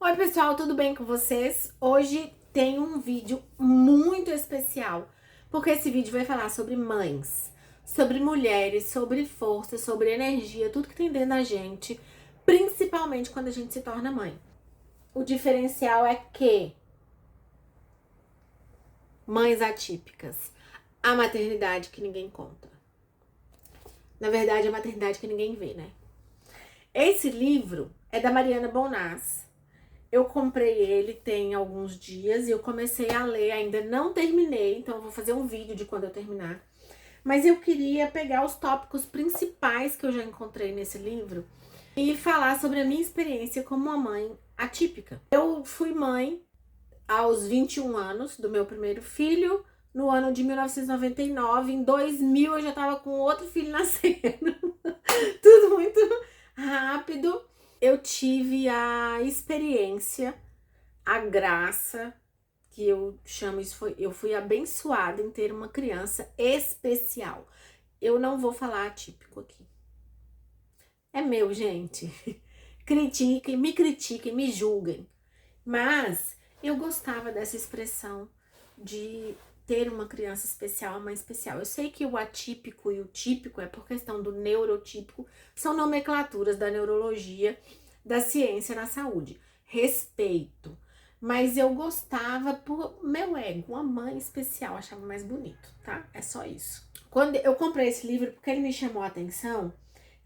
Oi pessoal, tudo bem com vocês? Hoje tem um vídeo muito especial, porque esse vídeo vai falar sobre mães, sobre mulheres, sobre força, sobre energia, tudo que tem dentro da gente, principalmente quando a gente se torna mãe. O diferencial é que mães atípicas, a maternidade que ninguém conta. Na verdade, a maternidade que ninguém vê, né? Esse livro é da Mariana Bonaz. Eu comprei ele tem alguns dias e eu comecei a ler, ainda não terminei, então eu vou fazer um vídeo de quando eu terminar. Mas eu queria pegar os tópicos principais que eu já encontrei nesse livro e falar sobre a minha experiência como uma mãe atípica. Eu fui mãe aos 21 anos do meu primeiro filho, no ano de 1999. Em 2000 eu já tava com outro filho nascendo. Tudo muito rápido. Eu tive a experiência, a graça, que eu chamo isso, eu fui abençoada em ter uma criança especial. Eu não vou falar atípico aqui. É meu, gente. Critiquem, me julguem. Mas eu gostava dessa expressão de ter uma criança especial, uma mãe especial. Eu sei que o atípico e o típico é por questão do neurotípico, são nomenclaturas da neurologia, da ciência na saúde. Respeito. Mas eu gostava por meu ego, uma mãe especial, achava mais bonito, tá? É só isso. Quando eu comprei esse livro porque ele me chamou a atenção,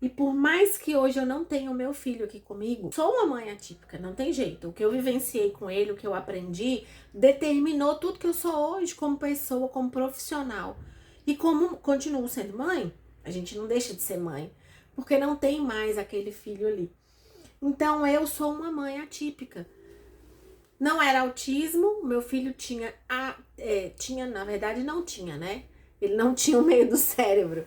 e por mais que hoje eu não tenha o meu filho aqui comigo, sou uma mãe atípica, não tem jeito. O que eu vivenciei com ele, o que eu aprendi, determinou tudo que eu sou hoje como pessoa, como profissional. E como continuo sendo mãe, a gente não deixa de ser mãe, porque não tem mais aquele filho ali. Então eu sou uma mãe atípica. Não era autismo, meu filho tinha, na verdade não tinha, né? Ele não tinha o meio do cérebro.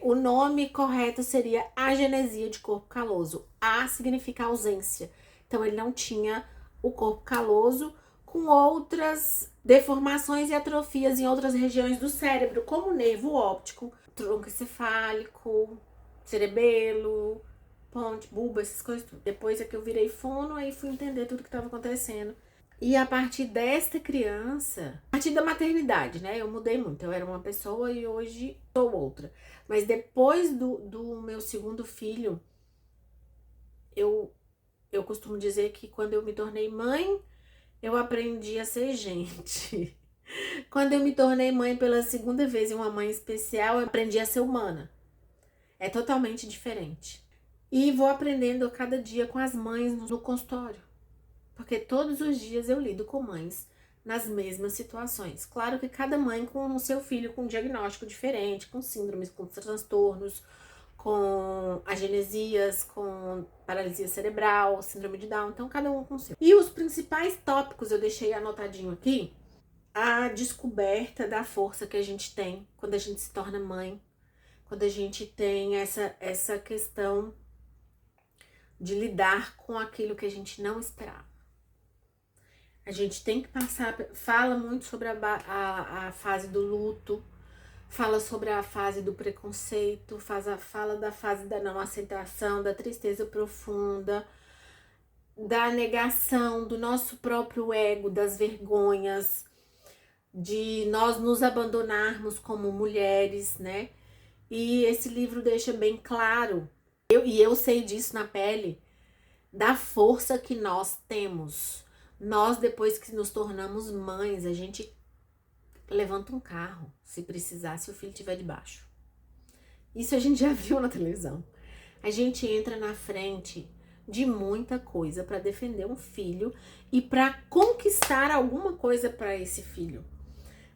O nome correto seria agenesia de corpo caloso. A significa ausência. Então ele não tinha o corpo caloso, com outras deformações e atrofias em outras regiões do cérebro, como o nervo óptico, tronco encefálico, cerebelo, ponte, bulbo, essas coisas tudo. Depois é que eu virei fono, aí fui entender tudo que estava acontecendo. E a partir desta criança, a partir da maternidade, né? Eu mudei muito. Eu era uma pessoa e hoje sou outra. Mas depois do meu segundo filho, eu costumo dizer que quando eu me tornei mãe, eu aprendi a ser gente. Quando eu me tornei mãe pela segunda vez e uma mãe especial, eu aprendi a ser humana. É totalmente diferente. E vou aprendendo a cada dia com as mães no consultório. Porque todos os dias eu lido com mães nas mesmas situações. Claro que cada mãe com o seu filho com um diagnóstico diferente, com síndromes, com transtornos, com agenesias, com paralisia cerebral, síndrome de Down, então cada um com o seu. E os principais tópicos eu deixei anotadinho aqui: a descoberta da força que a gente tem quando a gente se torna mãe, quando a gente tem essa questão de lidar com aquilo que a gente não esperava. A gente tem que passar, fala muito sobre a fase do luto, fala sobre a fase do preconceito, fala da fase da não aceitação, da tristeza profunda, da negação do nosso próprio ego, das vergonhas, de nós nos abandonarmos como mulheres, né? E esse livro deixa bem claro, eu sei disso na pele, da força que nós temos. Nós, depois que nos tornamos mães, a gente levanta um carro, se precisar, se o filho estiver debaixo. Isso a gente já viu na televisão. A gente entra na frente de muita coisa para defender um filho e para conquistar alguma coisa para esse filho.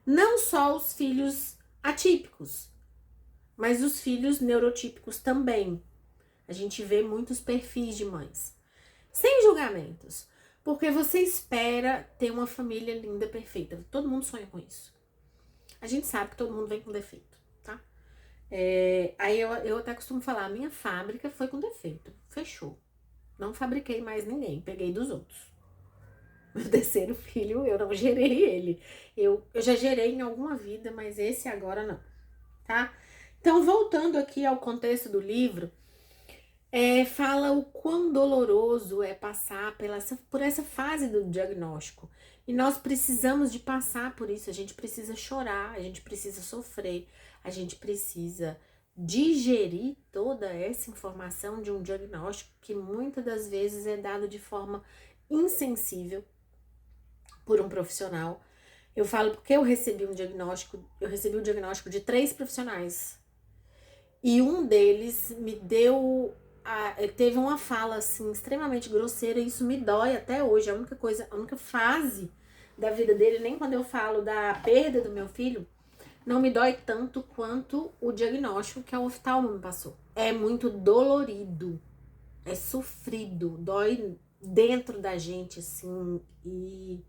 Não só os filhos atípicos, mas os filhos neurotípicos também. A gente vê muitos perfis de mães. Sem julgamentos. Porque você espera ter uma família linda, perfeita. Todo mundo sonha com isso. A gente sabe que todo mundo vem com defeito, tá? Aí eu até costumo falar, a minha fábrica foi com defeito. Fechou. Não fabriquei mais ninguém, peguei dos outros. Meu terceiro filho, eu não gerei ele. Eu já gerei em alguma vida, mas esse agora não, tá? Então, voltando aqui ao contexto do livro, Fala o quão doloroso é passar por essa fase do diagnóstico. E nós precisamos de passar por isso. A gente precisa chorar, a gente precisa sofrer, a gente precisa digerir toda essa informação de um diagnóstico que muitas das vezes é dado de forma insensível por um profissional. Eu falo porque eu recebi o diagnóstico de 3 profissionais. E um deles me deu. Teve uma fala assim extremamente grosseira, e isso me dói até hoje. A única fase da vida dele, nem quando eu falo da perda do meu filho, não me dói tanto quanto o diagnóstico que a oftalmo me passou. É muito dolorido, é sofrido, dói dentro da gente, assim, e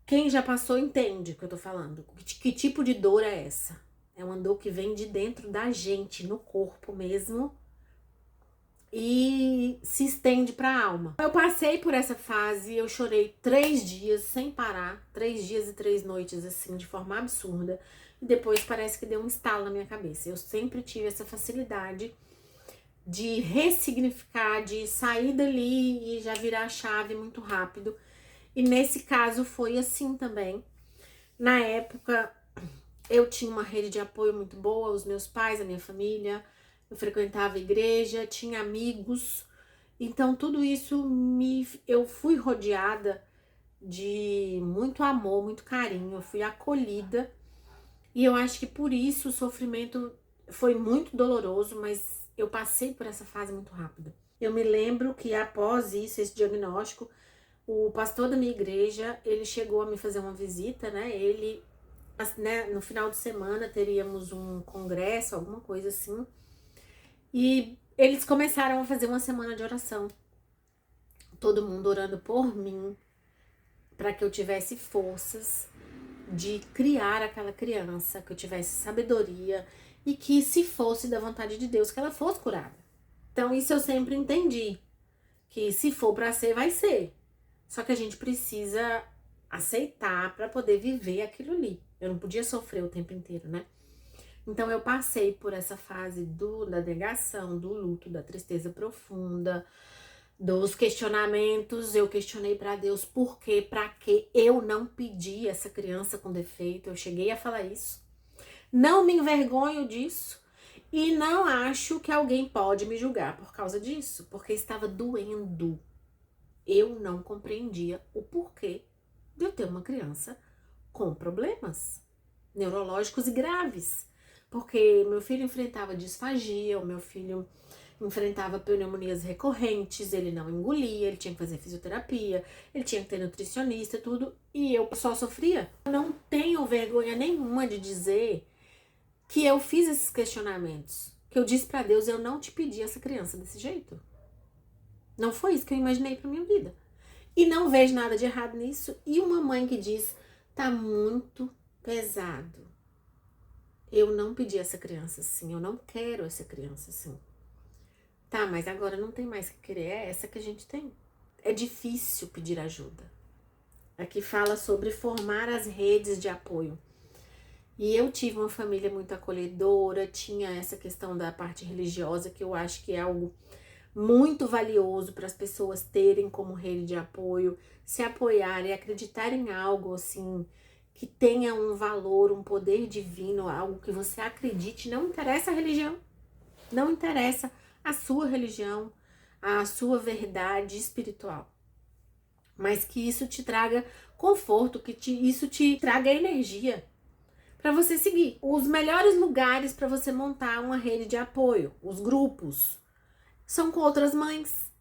quem já passou entende o que eu tô falando. Que tipo de dor é essa? É uma dor que vem de dentro da gente, no corpo mesmo, e se estende para a alma. Eu passei por essa fase, eu chorei 3 dias sem parar, 3 dias e 3 noites, assim, de forma absurda. E depois parece que deu um estalo na minha cabeça. Eu sempre tive essa facilidade de ressignificar, de sair dali e já virar a chave muito rápido. E nesse caso foi assim também. Na época, eu tinha uma rede de apoio muito boa, os meus pais, a minha família, eu frequentava a igreja, tinha amigos. Então, tudo isso eu fui rodeada de muito amor, muito carinho, eu fui acolhida. E eu acho que por isso o sofrimento foi muito doloroso, mas eu passei por essa fase muito rápida. Eu me lembro que após isso, esse diagnóstico, o pastor da minha igreja, ele chegou a me fazer uma visita, né? Né, no final de semana teríamos um congresso, alguma coisa assim. E eles começaram a fazer uma semana de oração. Todo mundo orando por mim, para que eu tivesse forças de criar aquela criança, que eu tivesse sabedoria e que, se fosse da vontade de Deus, que ela fosse curada. Então, isso eu sempre entendi, que se for para ser, vai ser. Só que a gente precisa aceitar para poder viver aquilo ali. Eu não podia sofrer o tempo inteiro, né? Então eu passei por essa fase da negação, do luto, da tristeza profunda, dos questionamentos. Eu questionei para Deus por quê, para que eu não pedi essa criança com defeito. Eu cheguei a falar isso. Não me envergonho disso e não acho que alguém pode me julgar por causa disso, porque estava doendo. Eu não compreendia o porquê de eu ter uma criança com problemas neurológicos e graves. Porque meu filho enfrentava disfagia, o meu filho enfrentava pneumonias recorrentes, ele não engolia, ele tinha que fazer fisioterapia, ele tinha que ter nutricionista, tudo, e eu só sofria. Eu não tenho vergonha nenhuma de dizer que eu fiz esses questionamentos, que eu disse para Deus, eu não te pedi essa criança desse jeito. Não foi isso que eu imaginei para minha vida. E não vejo nada de errado nisso. E uma mãe que diz, tá muito pesado. Eu não pedi essa criança assim, eu não quero essa criança assim. Tá, mas agora não tem mais que querer, é essa que a gente tem. É difícil pedir ajuda. Aqui fala sobre formar as redes de apoio. E eu tive uma família muito acolhedora, tinha essa questão da parte religiosa, que eu acho que é algo muito valioso para as pessoas terem como rede de apoio, se apoiarem, acreditar em algo assim, que tenha um valor, um poder divino, algo que você acredite. Não interessa a religião, não interessa a sua religião, a sua verdade espiritual, mas que isso te traga conforto, isso te traga energia para você seguir. Os melhores lugares para você montar uma rede de apoio, os grupos, são com outras mães,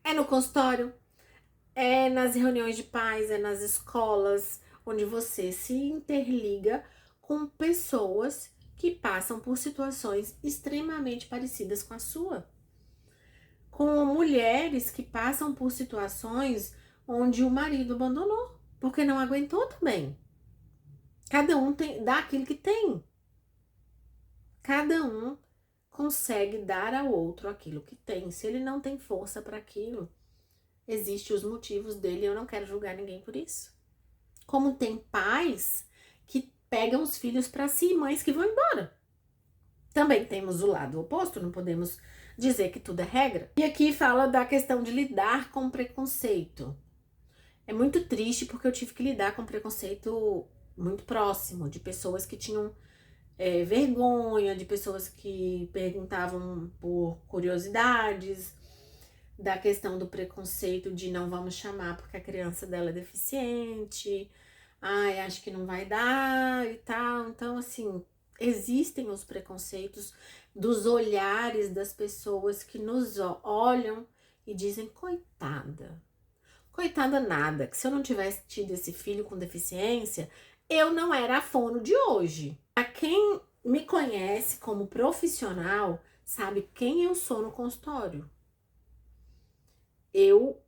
é no consultório, é nas reuniões de pais, é nas escolas, onde você se interliga com pessoas que passam por situações extremamente parecidas com a sua. Com mulheres que passam por situações onde o marido abandonou, porque não aguentou também. Cada um dá aquilo que tem. Cada um consegue dar ao outro aquilo que tem. Se ele não tem força para aquilo, existem os motivos dele, eu não quero julgar ninguém por isso. Como tem pais que pegam os filhos para si, mães que vão embora. Também temos o lado oposto, não podemos dizer que tudo é regra. E aqui fala da questão de lidar com preconceito. É muito triste porque eu tive que lidar com preconceito muito próximo, de pessoas que tinham vergonha, de pessoas que perguntavam por curiosidades, da questão do preconceito de não vamos chamar porque a criança dela é deficiente, ai, acho que não vai dar e tal. Então, assim, existem os preconceitos dos olhares das pessoas que nos olham e dizem, coitada. Coitada nada, que se eu não tivesse tido esse filho com deficiência, eu não era a fono de hoje. A quem me conhece como profissional, sabe quem eu sou no consultório. Eu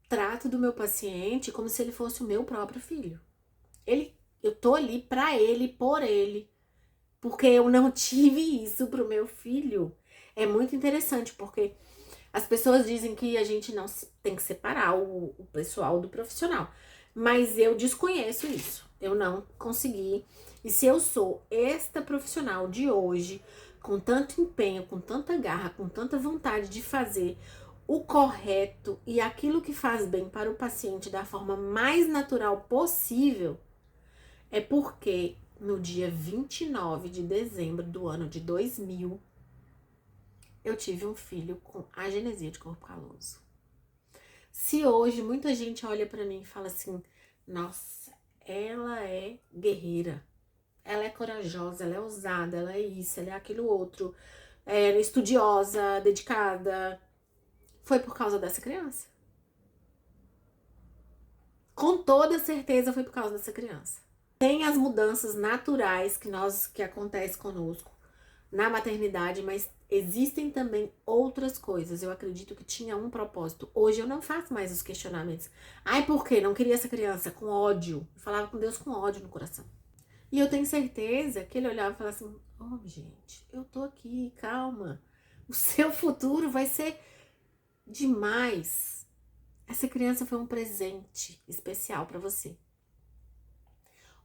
trato do meu paciente como se ele fosse o meu próprio filho. Eu tô ali pra ele, por ele, porque eu não tive isso pro meu filho. É muito interessante, porque as pessoas dizem que a gente não tem que separar o pessoal do profissional, mas eu desconheço isso. Eu não consegui. E se eu sou esta profissional de hoje, com tanto empenho, com tanta garra, com tanta vontade de fazer o correto e aquilo que faz bem para o paciente da forma mais natural possível, é porque no dia 29 de dezembro do ano de 2000, eu tive um filho com agenesia de corpo caloso. Se hoje muita gente olha pra mim e fala assim, nossa, ela é guerreira, ela é corajosa, ela é ousada, ela é isso, ela é aquilo outro, ela é estudiosa, dedicada, foi por causa dessa criança. Com toda certeza foi por causa dessa criança. Tem as mudanças naturais que acontecem conosco na maternidade, mas existem também outras coisas. Eu acredito que tinha um propósito. Hoje eu não faço mais os questionamentos. Ai, por quê? Não queria essa criança com ódio. Eu falava com Deus com ódio no coração. E eu tenho certeza que ele olhava e falava assim, oh, gente, eu tô aqui, calma. O seu futuro vai ser demais. Essa criança foi um presente especial para você.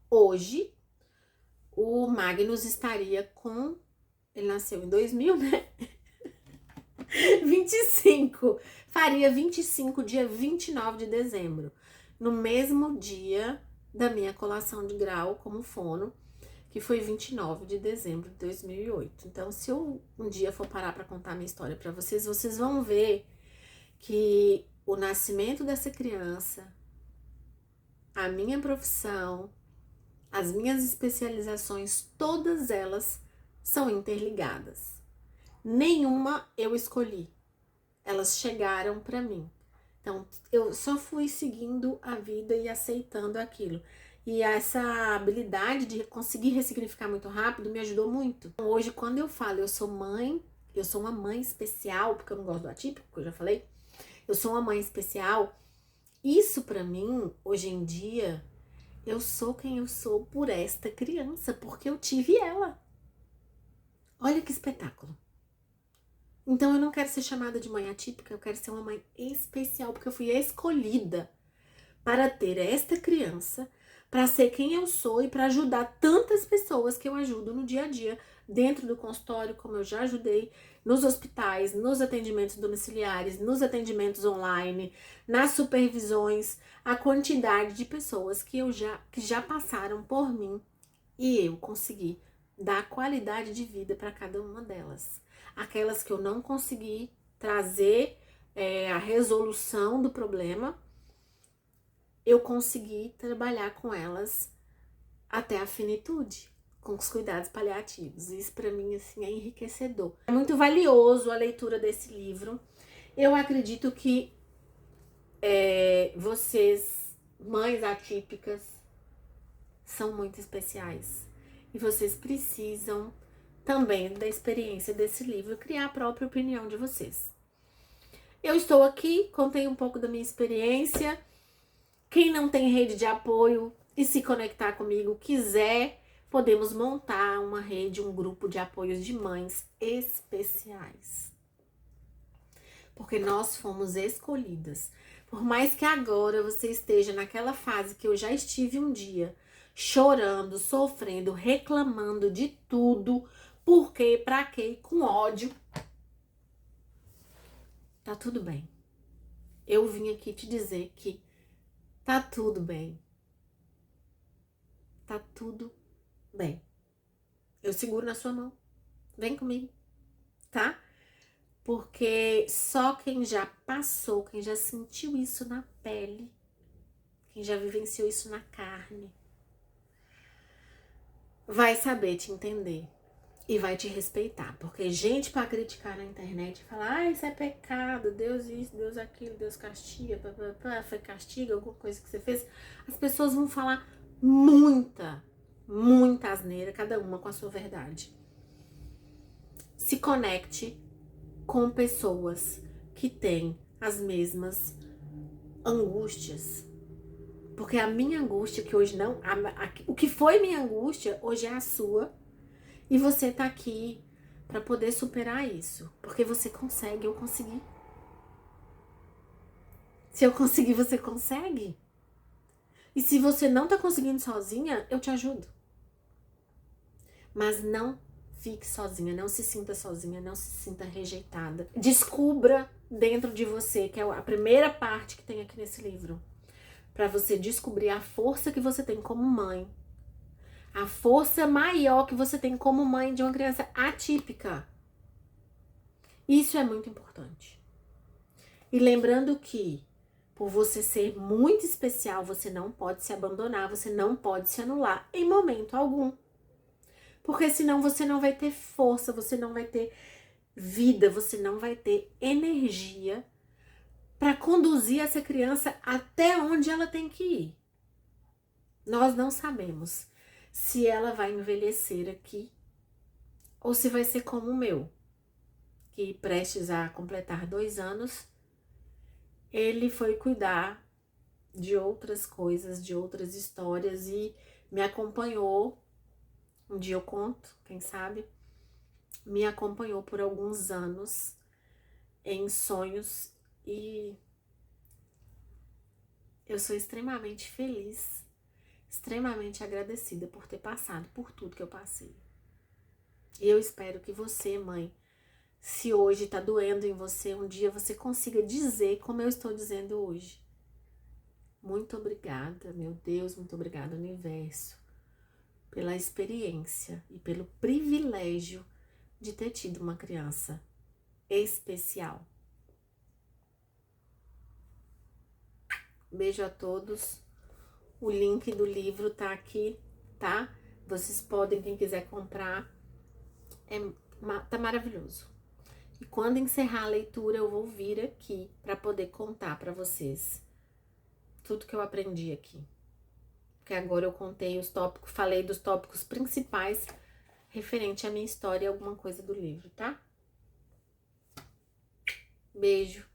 Hoje, o Magnus estaria com... Ele nasceu em 2000, né? 25. Faria 25, dia 29 de dezembro. No mesmo dia da minha colação de grau como fono, que foi 29 de dezembro de 2008. Então, se eu um dia for parar para contar minha história para vocês, vocês vão ver que o nascimento dessa criança, a minha profissão, as minhas especializações, todas elas são interligadas. Nenhuma eu escolhi. Elas chegaram para mim. Então, eu só fui seguindo a vida e aceitando aquilo. E essa habilidade de conseguir ressignificar muito rápido me ajudou muito. Hoje, quando eu falo eu sou mãe, eu sou uma mãe especial, porque eu não gosto do atípico, que eu já falei. Eu sou uma mãe especial. Isso para mim, hoje em dia, eu sou quem eu sou por esta criança, porque eu tive ela. Olha que espetáculo. Então eu não quero ser chamada de mãe atípica, eu quero ser uma mãe especial, porque eu fui escolhida para ter esta criança, para ser quem eu sou e para ajudar tantas pessoas que eu ajudo no dia a dia, dentro do consultório, como eu já ajudei, nos hospitais, nos atendimentos domiciliares, nos atendimentos online, nas supervisões, a quantidade de pessoas que já passaram por mim e eu consegui dar qualidade de vida para cada uma delas. Aquelas que eu não consegui trazer a resolução do problema, eu consegui trabalhar com elas até a finitude, com os cuidados paliativos. Isso para mim assim é enriquecedor. É muito valioso a leitura desse livro. Eu acredito que vocês, mães atípicas, são muito especiais. E vocês precisam também da experiência desse livro, criar a própria opinião de vocês. Eu estou aqui, contei um pouco da minha experiência. Quem não tem rede de apoio e se conectar comigo, quiser, podemos montar uma rede, um grupo de apoios de mães especiais. Porque nós fomos escolhidas. Por mais que agora você esteja naquela fase que eu já estive um dia, chorando, sofrendo, reclamando de tudo, por quê, pra quê, com ódio. Tá tudo bem. Eu vim aqui te dizer que tá tudo bem. Tá tudo bem. Eu seguro na sua mão. Vem comigo, tá? Porque só quem já passou, quem já sentiu isso na pele, quem já vivenciou isso na carne, vai saber te entender e vai te respeitar. Porque gente pra criticar na internet e falar, ah, isso é pecado, Deus isso, Deus aquilo, Deus castiga, foi castigo, alguma coisa que você fez, as pessoas vão falar muita asneira, cada uma com a sua verdade. Se conecte com pessoas que têm as mesmas angústias. Porque a minha angústia, que hoje não... o que foi minha angústia, hoje é a sua. E você tá aqui para poder superar isso. Porque você consegue, eu consegui. Se eu conseguir, você consegue. E se você não tá conseguindo sozinha, eu te ajudo. Mas não fique sozinha, não se sinta sozinha, não se sinta rejeitada. Descubra dentro de você, que é a primeira parte que tem aqui nesse livro, para você descobrir a força que você tem como mãe, a força maior que você tem como mãe de uma criança atípica. Isso é muito importante. E lembrando que, por você ser muito especial, você não pode se abandonar, você não pode se anular em momento algum. Porque senão você não vai ter força, você não vai ter vida, você não vai ter energia para conduzir essa criança até onde ela tem que ir. Nós não sabemos se ela vai envelhecer aqui ou se vai ser como o meu, que prestes a completar 2 anos, ele foi cuidar de outras coisas, de outras histórias e me acompanhou. Um dia eu conto, quem sabe, me acompanhou por alguns anos em sonhos e eu sou extremamente feliz, extremamente agradecida por ter passado por tudo que eu passei. E eu espero que você, mãe, se hoje tá doendo em você, um dia você consiga dizer como eu estou dizendo hoje. Muito obrigada, meu Deus, muito obrigada, universo, pela experiência e pelo privilégio de ter tido uma criança especial. Beijo a todos. O link do livro tá aqui, tá? Vocês podem, quem quiser comprar. Tá maravilhoso. E quando encerrar a leitura, eu vou vir aqui para poder contar para vocês tudo que eu aprendi aqui. Porque agora eu contei os tópicos, falei dos tópicos principais referente à minha história e alguma coisa do livro, tá? Beijo.